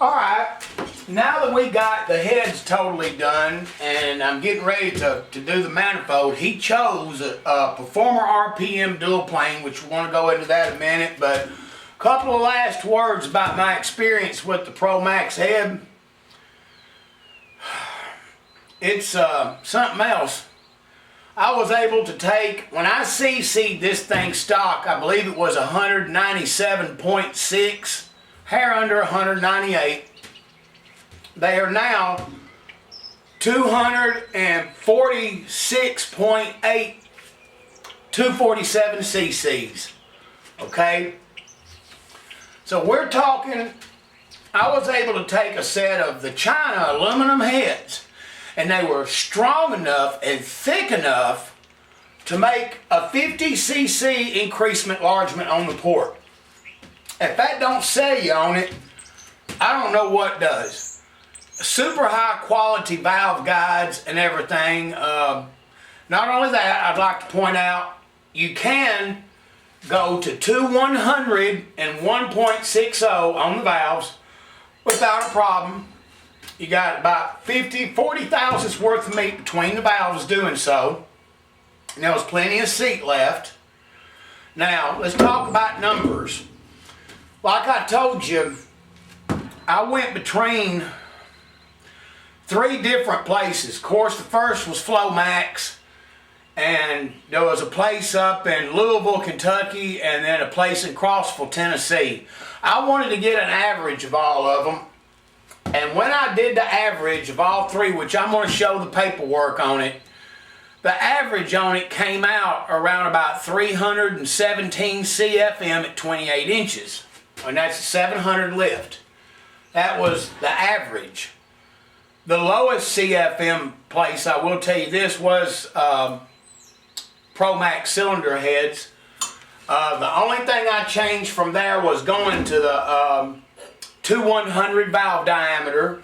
Alright, now that we got the heads totally done and I'm getting ready to do the manifold, he chose a Performer RPM dual plane, which we're going to go into that in a minute, but a couple of last words about my experience with the ProMaxx Head. It's something else. I was able to take, when I CC'd this thing stock, I believe it was 197.6, hair under 198. They are now 246.8, 247 cc's. Okay? So we're talking, I was able to take a set of the China aluminum heads, and they were strong enough and thick enough to make a 50 cc increasement enlargement on the port. If that don't sell you on it, I don't know what does. Super high quality valve guides and everything. Not only that, I'd like to point out you can go to 2/100 and 1.60 on the valves without a problem. You got about 40 thousandths worth of meat between the valves doing so. And there was plenty of seat left. Now, let's talk about numbers. Like I told you, I went between 3 different places. Of course, the first was ProMaxx, and there was a place up in Louisville, Kentucky, and then a place in Crossville, Tennessee. I wanted to get an average of all of them. And when I did the average of all 3, which I'm going to show the paperwork on it, the average on it came out around about 317 CFM at 28 inches. And that's a 700 lift. That was the average. The lowest CFM place, I will tell you this, was ProMaxx cylinder heads. The only thing I changed from there was going to the 2/100 valve diameter,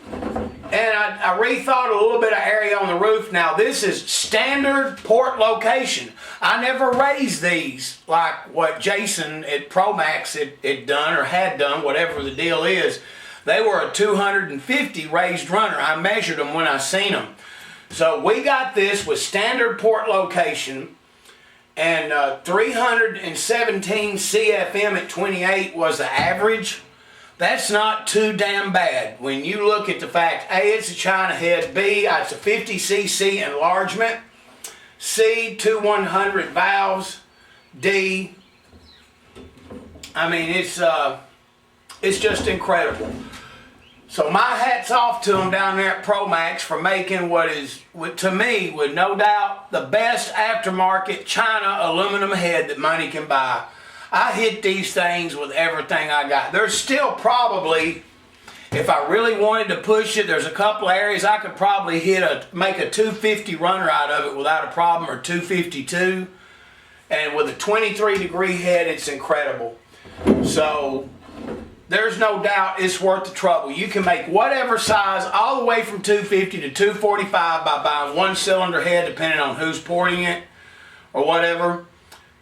and I rethought a little bit of area on the roof. Now this is standard port location. I never raised these like what Jason at ProMaxx had done or had done, whatever the deal is. They were a 250 raised runner. I measured them when I seen them. So we got this with standard port location, and 317 CFM at 28 was the average. That's not too damn bad when you look at the fact, A, it's a China head, B, it's a 50 cc enlargement, C, 2/100 valves, D, I mean, it's just incredible. So my hat's off to them down there at ProMaxx for making what is, to me, with no doubt, the best aftermarket China aluminum head that money can buy. I hit these things with everything I got. There's still probably, if I really wanted to push it, there's a couple areas I could probably make a 250 runner out of it without a problem, or 252. And with a 23-degree head, it's incredible. So there's no doubt it's worth the trouble. You can make whatever size, all the way from 250 to 245 by buying 1 cylinder head, depending on who's porting it or whatever.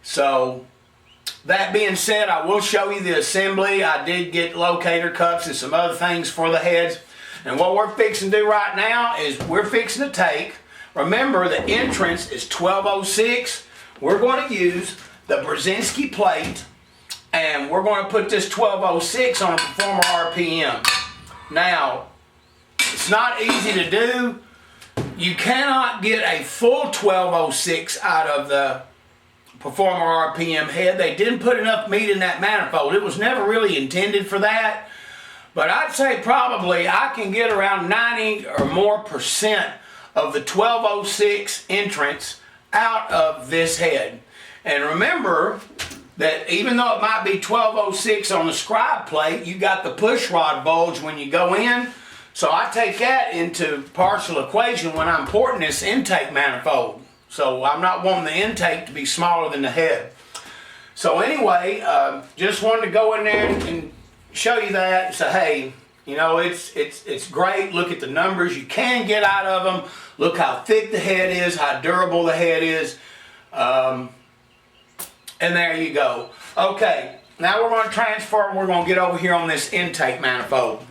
So that being said, I will show you the assembly. I did get locator cups and some other things for the heads. And what we're fixing to do right now is we're fixing to take, remember the entrance is 1206. We're going to use the Brzezinski plate, and we're going to put this 1206 on a Performer RPM. Now, it's not easy to do. You cannot get a full 1206 out of the Performer RPM head. They didn't put enough meat in that manifold. It was never really intended for that. But I'd say probably I can get around 90 or more % of the 1206 entrance out of this head. And remember that even though it might be 1206 on the scribe plate, you got the push rod bulge when you go in. So I take that into partial equation when I'm porting this intake manifold. So I'm not wanting the intake to be smaller than the head. So anyway, just wanted to go in there and show you that and say, hey, you know, it's great. Look at the numbers you can get out of them. Look how thick the head is, how durable the head is. And there you go. Okay, now we're going to transfer. We're going to get over here on this intake manifold.